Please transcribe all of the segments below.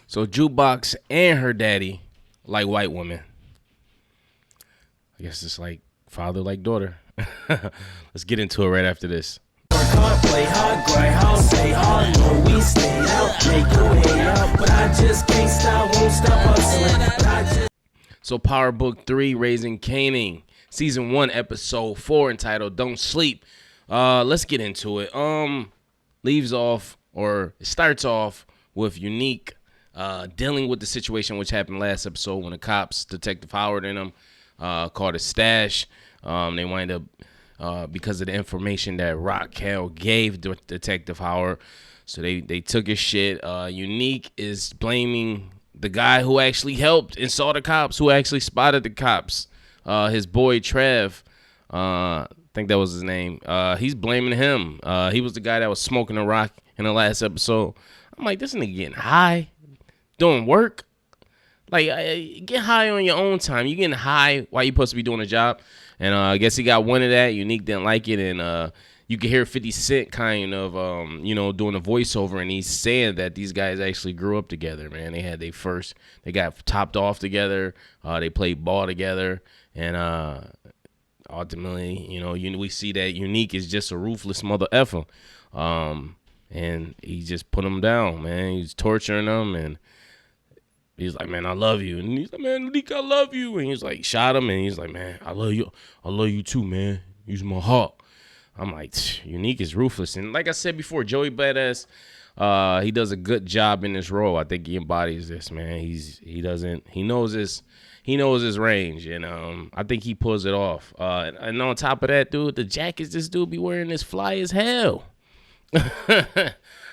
So Jukebox and her daddy like white women. I guess it's like father like daughter. Let's get into it right after this. Hard, play hard, grind hard, stay hard, no, we stay out, make your way out, but I just can't stop, won't stop hustling. So Power Book 3, Raising Kanan, Season 1, Episode 4, entitled Don't Sleep. Let's get into it. It starts off with Unique dealing with the situation which happened last episode when the cops, Detective Howard and them, called a stash. They wind up, because of the information that Raquel gave Detective Howard, so they took his shit. Unique is blaming the guy who actually helped and saw the cops, who actually spotted the cops. His boy Trev, I think that was his name. He's blaming him. He was the guy that was smoking a rock in the last episode. I'm like, this nigga getting high, doing work. Like, get high on your own time. You getting high while you supposed to be doing a job. And I guess he got one of that. Unique didn't like it. And you could hear 50 Cent kind of, doing a voiceover. And he's saying that these guys actually grew up together, man. They got topped off together. They played ball together. And ultimately, we see that Unique is just a ruthless mother effer. And he just put him down, man. He's torturing them. And he's like, man, I love you. And he's like, man, Unique, I love you. And he's like, shot him. And he's like, man, I love you. I love you too, man. Use my heart. I'm like, Unique is ruthless. And like I said before, Joey Badass, he does a good job in this role. I think he embodies this, man. He knows his range. And I think he pulls it off. And on top of that, dude, the jackets this dude be wearing is fly as hell.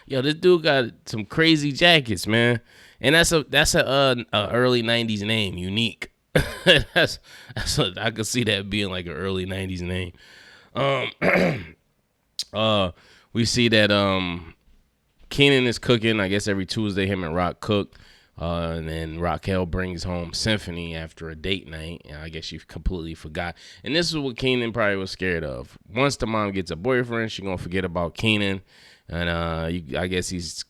Yo, this dude got some crazy jackets, man. And that's a early 90s name, Unique. I could see that being like an early 90s name. We see that Kanan is cooking. I guess every Tuesday him and Rock cook. And then Raquel brings home Symphony after a date night. And I guess she completely forgot. And this is what Kanan probably was scared of. Once the mom gets a boyfriend, she's going to forget about Kanan. And I guess he's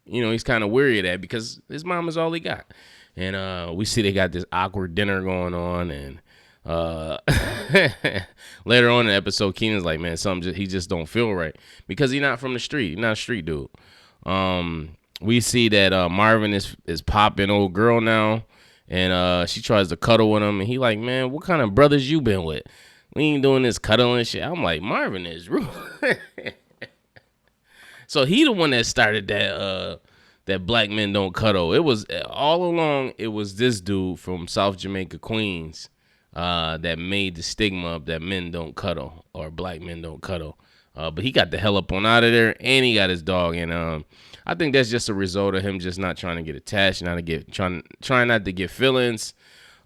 kind of weary of that because his mom is all he got. And we see they got this awkward dinner going on. And later on in the episode, Keenan's like, man, he just don't feel right because he's not from the street. He's not a street dude. We see that Marvin is popping old girl now. And she tries to cuddle with him. And he like, man, what kind of brothers you been with? We ain't doing this cuddling shit. I'm like, Marvin is rude. So he the one that started that black men don't cuddle. It was all along. It was this dude from South Jamaica, Queens, that made the stigma up that men don't cuddle or black men don't cuddle. But he got the hell up on out of there, and he got his dog. And I think that's just a result of him just not trying to get attached, trying not to get feelings,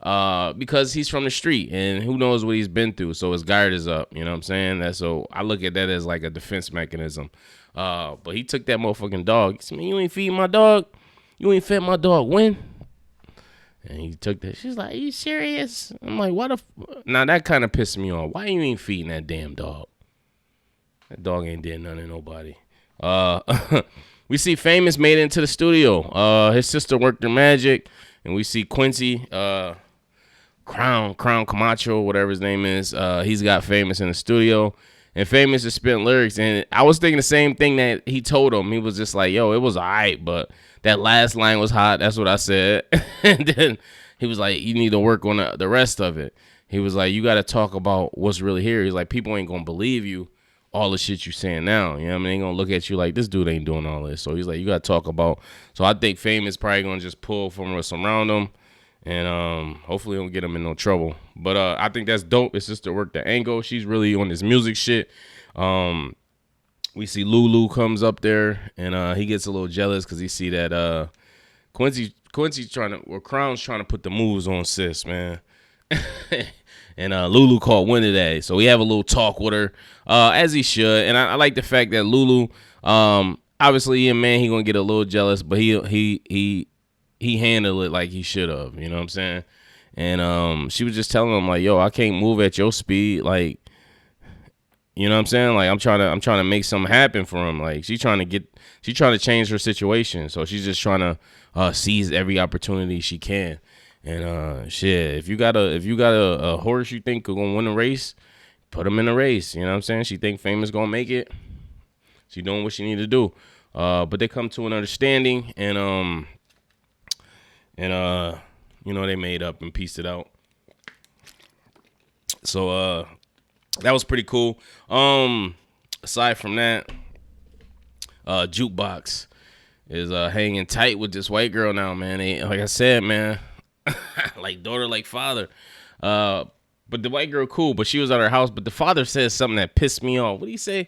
because he's from the street and who knows what he's been through. So his guard is up. You know what I'm saying? So I look at that as like a defense mechanism. But he took that motherfucking dog. He said, man, you ain't feeding my dog. You ain't fed my dog when? And he took that. She's like, are you serious? I'm like, what now that kind of pissed me off. Why you ain't feeding that damn dog? That dog ain't did nothing to nobody. We see Famous made it into the studio. His sister worked her magic. And we see Quincy, Crown Camacho, whatever his name is. He's got Famous in the studio. And Famous is spitting lyrics. And I was thinking the same thing that he told him. He was just like, yo, it was all right, but that last line was hot. That's what I said. And then he was like, you need to work on the rest of it. He was like, you got to talk about what's really here. He's like, people ain't going to believe you, all the shit you saying now. You know what I mean? They ain't going to look at you like, this dude ain't doing all this. So he's like, you got to talk about. So I think Famous probably going to just pull from us around him. And hopefully don't get him in no trouble. But I think that's dope. It's just to work the angle. She's really on this music shit. We see Lulu comes up there, and he gets a little jealous because he see that Quincy's Crown's trying to put the moves on Sis, man. And Lulu caught wind of that. So we have a little talk with her, as he should. And I like the fact that Lulu, obviously, yeah, man, he going to get a little jealous, but he handled it like he should have, you know what I'm saying? And she was just telling him, like, yo, I can't move at your speed. Like, You know what I'm saying? Like I'm trying to make something happen for him. Like she's trying to change her situation. So she's just trying to seize every opportunity she can. And shit, if you got a horse you think gonna win a race, put him in a race. You know what I'm saying? She think Famous gonna make it. She doing what she need to do. But they come to an understanding, and you know, they made up and pieced it out. So that was pretty cool. Aside from that, Jukebox is hanging tight with this white girl now, man. They, like I said, man, like daughter, like father. But the white girl cool, but she was at her house. But the father says something that pissed me off. What did he say?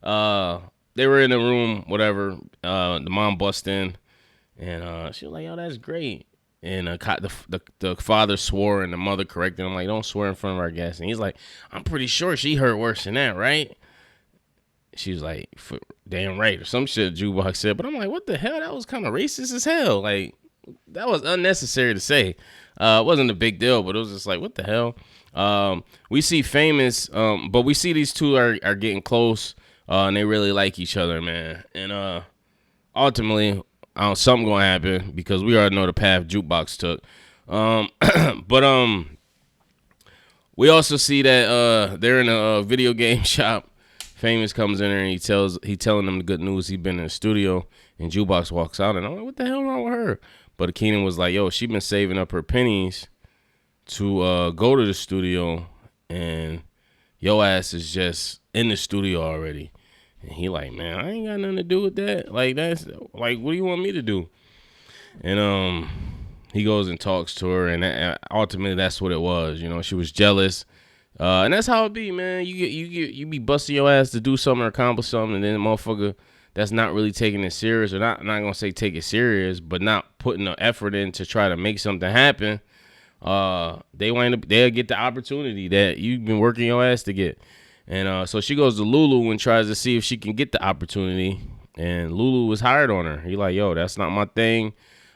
They were in the room, whatever. The mom bust in, and she was like, "Yo, that's great." And the father swore, and the mother corrected him, like, "Don't swear in front of our guests." And he's like, "I'm pretty sure she heard worse than that, right?" She was like, "Damn right," or some shit Jukebox said. But I'm like, what the hell? That was kind of racist as hell. Like, that was unnecessary to say. It wasn't a big deal, but it was just like, what the hell? We see Famous, but we see these two are getting close, and they really like each other, man. And ultimately, something gonna happen because we already know the path Jukebox took. But we also see that they're in a video game shop. Famous comes in there and he telling them the good news. He been in the studio, and Jukebox walks out, and I'm like, what the hell wrong with her? But Kanan was like, yo, she been saving up her pennies to go to the studio, and your ass is just in the studio already. And he like, man, I ain't got nothing to do with that. Like, that's like, what do you want me to do? And he goes and talks to her, and ultimately that's what it was. You know, she was jealous. And that's how it be, man. You be busting your ass to do something or accomplish something, and then the motherfucker that's not really taking it serious, or not gonna say take it serious, but not putting the effort in to try to make something happen. They'll get the opportunity that you've been working your ass to get. And so she goes to Lulu and tries to see if she can get the opportunity. And Lulu was hired on her. He like, yo, that's not my thing.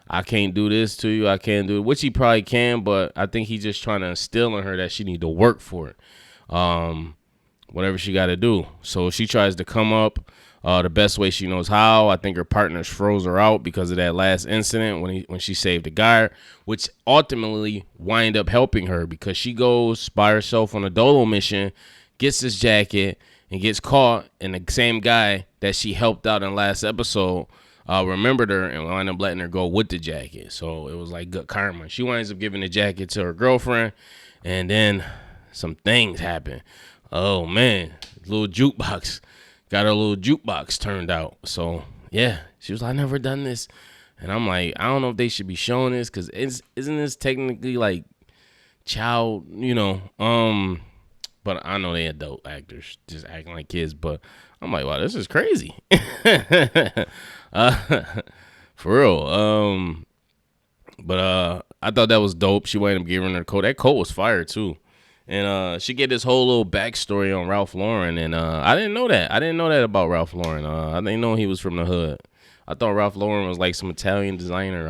I can't do this to you. I can't do it, which he probably can, but I think he's just trying to instill in her that she need to work for it. Whatever she got to do. So she tries to come up the best way she knows how. I think her partners froze her out because of that last incident when she saved the guy, which ultimately wind up helping her because she goes by herself on a dolo mission, gets this jacket, and gets caught, and the same guy that she helped out in the last episode remembered her and wound up letting her go with the jacket. So it was like good karma. She winds up giving the jacket to her girlfriend, and then some things happen. Oh man, little Jukebox got her little jukebox turned out. So yeah, she was like, I never done this, and I'm like, I don't know if they should be showing this because isn't this technically like child, you know? But I know they adult actors just acting like kids, but I'm like, wow, this is crazy. For real. But I thought that was dope. She wound up giving her the coat. That coat was fire too. And she get this whole little backstory on Ralph Lauren, and I didn't know that. I didn't know that about Ralph Lauren. I didn't know he was from the hood. I thought Ralph Lauren was like some Italian designer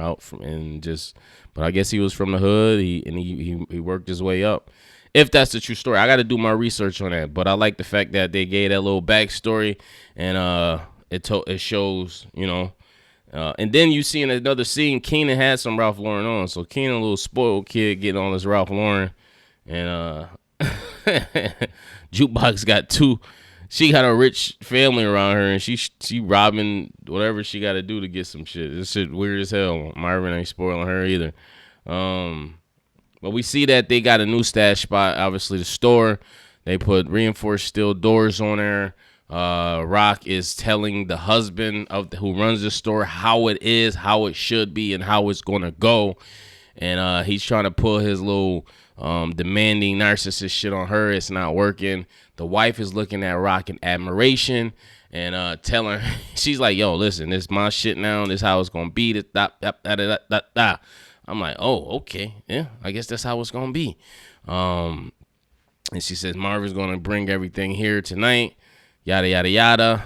but I guess he was from the hood. He worked his way up. If that's the true story, I got to do my research on that. But I like the fact that they gave that little backstory, and it shows, you know. And then you see in another scene, Kanan had some Ralph Lauren on. So Kanan, a little spoiled kid, getting on this Ralph Lauren, and Jukebox got two. She got a rich family around her, and she robbing whatever she got to do to get some shit. This shit weird as hell. Marvin ain't spoiling her either. But we see that they got a new stash spot, obviously the store. They put reinforced steel doors on there. Rock is telling the husband who runs the store how it is, how it should be, and how it's going to go. And he's trying to pull his little demanding narcissist shit on her. It's not working. The wife is looking at Rock in admiration and telling her, she's like, yo, listen, this is my shit now. This is how it's going to be. I'm like, oh, okay. Yeah, I guess that's how it's going to be. And she says Marvin's going to bring everything here tonight. Yada, yada, yada.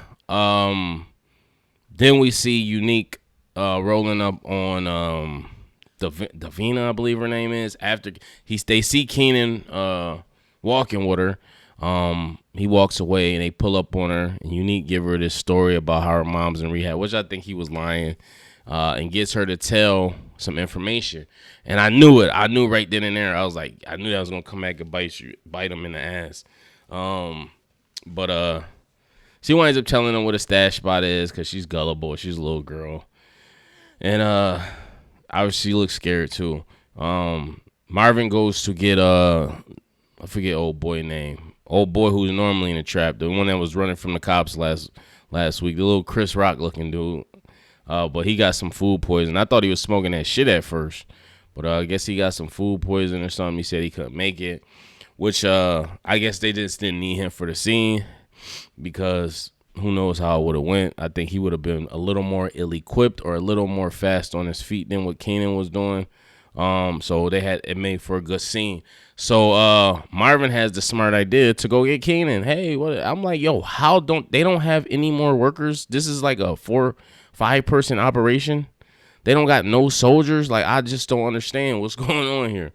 Then we see Unique rolling up on Davina, I believe her name is. After they see Kanan walking with her. He walks away and they pull up on her, and Unique give her this story about how her mom's in rehab, which I think he was lying, and gets her to tell some information. And I knew it. I knew right then and there. I was like, I knew that was gonna come back and bite him in the ass. But she winds up telling him what a stash spot is because she's gullible. She's a little girl, and obviously she looks scared too. Marvin goes to get I forget old boy name. Old boy who's normally in the trap, the one that was running from the cops last week, the little Chris Rock looking dude. But he got some food poison. I thought he was smoking that shit at first, but I guess he got some food poison or something. He said he couldn't make it, which I guess they just didn't need him for the scene because who knows how it would have went. I think he would have been a little more ill-equipped or a little more fast on his feet than what Kanan was doing. So it made for a good scene. So Marvin has the smart idea to go get Kanan. Hey, what? I'm like, yo, they don't have any more workers? This is like a 4-5 person operation. They don't got no soldiers. Like, I just don't understand what's going on here.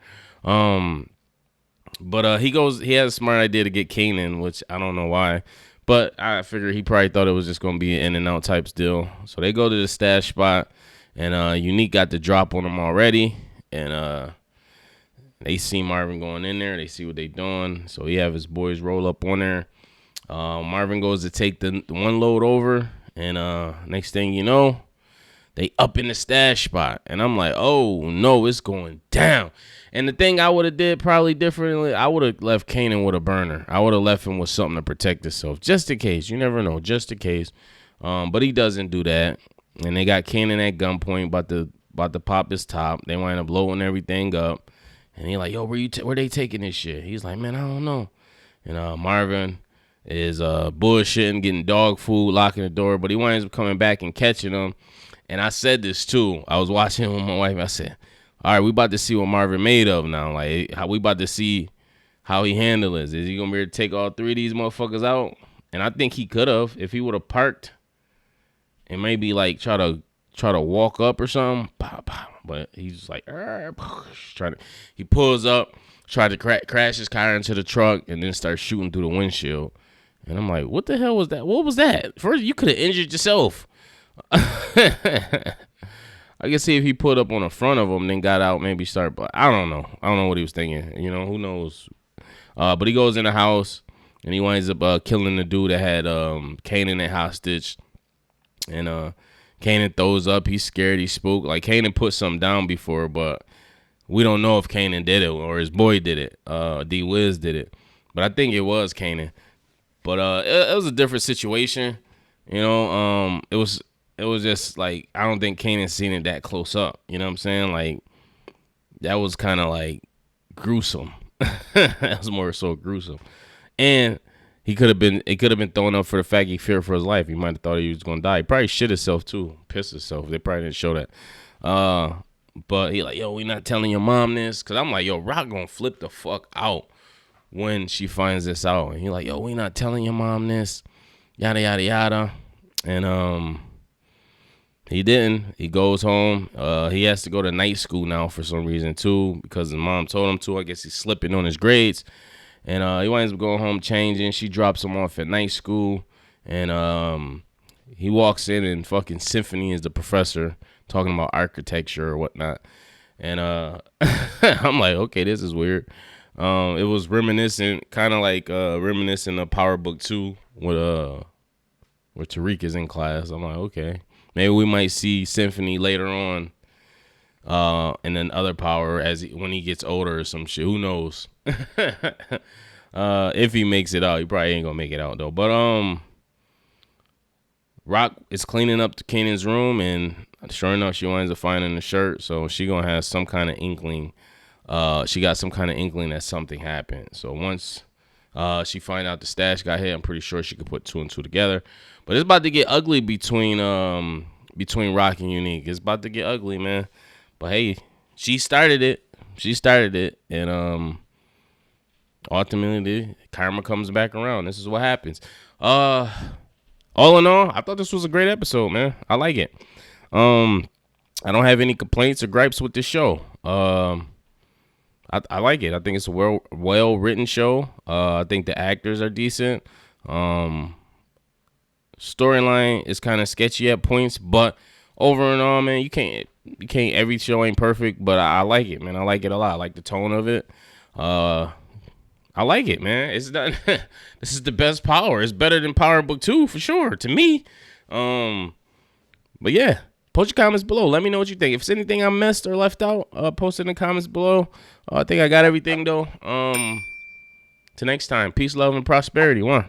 But he has a smart idea to get Kanan, which I don't know why. But I figured he probably thought it was just going to be an in and out type deal. So they go to the stash spot, and Unique got the drop on them already. And they see Marvin going in there. They see what they doing. So he have his boys roll up on there. Marvin goes to take the one load over. And next thing you know, they up in the stash spot. And I'm like, oh, no, it's going down. And the thing I would have did probably differently, I would have left Kanan with a burner. I would have left him with something to protect himself. Just in case. You never know. Just in case. But he doesn't do that. And they got Kanan at gunpoint about to pop his top. They wind up blowing everything up. And he like, yo, where they taking this shit? He's like, man, I don't know. And Marvin is bullshitting, getting dog food, locking the door. But he winds up coming back and catching them. And I said this too. I was watching him with my wife. I said, all right, we about to see what Marvin made of now. Like, we about to see how he handles it. Is he going to be able to take all three of these motherfuckers out? And I think he could have if he would have parked and maybe like try to walk up or something. But he's just like, he pulls up, tried to crash his car into the truck, and then starts shooting through the windshield. And I'm like, what the hell was that? What was that? First, you could have injured yourself. I can see if he put up on the front of him, then got out, maybe start. But I don't know. I don't know what he was thinking. You know, who knows? But he goes in the house, and he winds up killing the dude that had Kanan at hostage. And Kanan throws up. He's scared. He's spooked. Like, Kanan put something down before, but we don't know if Kanan did it or his boy did it. D-Wiz did it. But I think it was Kanan. But it was a different situation. You know, it was just like, I don't think Kanan seen it that close up. You know what I'm saying? Like, that was kind of like gruesome. That was more so gruesome. And it could have been thrown up for the fact he feared for his life. He might have thought he was gonna die. He probably shit himself too, pissed himself. They probably didn't show that. But he like, yo, we not telling your mom this, cause I'm like, yo, Rock gonna flip the fuck out when she finds this out. And he like, yo, we not telling your mom this, yada yada yada. And he didn't. He goes home. He has to go to night school now for some reason too, because his mom told him to. I guess he's slipping on his grades. And he winds up going home changing. She drops him off at night school. And he walks in and fucking Symphony is the professor talking about architecture or whatnot. And I'm like, okay, this is weird. It was reminiscent, kind of like reminiscent of Power Book 2 where Tariq is in class. I'm like, okay. Maybe we might see Symphony later on and then other Power when he gets older or some shit. Who knows? If he makes it out, he probably ain't gonna make it out though. But Rock is cleaning up Kanan's room, and sure enough, she winds up finding the shirt. So she gonna have some kind of inkling. She got some kind of inkling that something happened. So once she find out the stash got hit, I'm pretty sure she could put 2 and 2 together. But it's about to get ugly between Rock and Unique. It's about to get ugly, man. But hey, she started it, and ultimately, karma comes back around. This is what happens. All in all, I thought this was a great episode, man. I like it. I don't have any complaints or gripes with this show. I like it. I think it's a well written show. I think the actors are decent. Storyline is kind of sketchy at points, but over and all, man, you can't every show ain't perfect, but I like it, man. I like it a lot. I like the tone of it. I like it, man. It's not this is the best Power. It's better than Power Book 2 for sure to me. But yeah, post your comments below. Let me know what you think. If it's anything I missed or left out, post it in the comments below. I think I got everything though. Till next time, peace, love, and prosperity. One.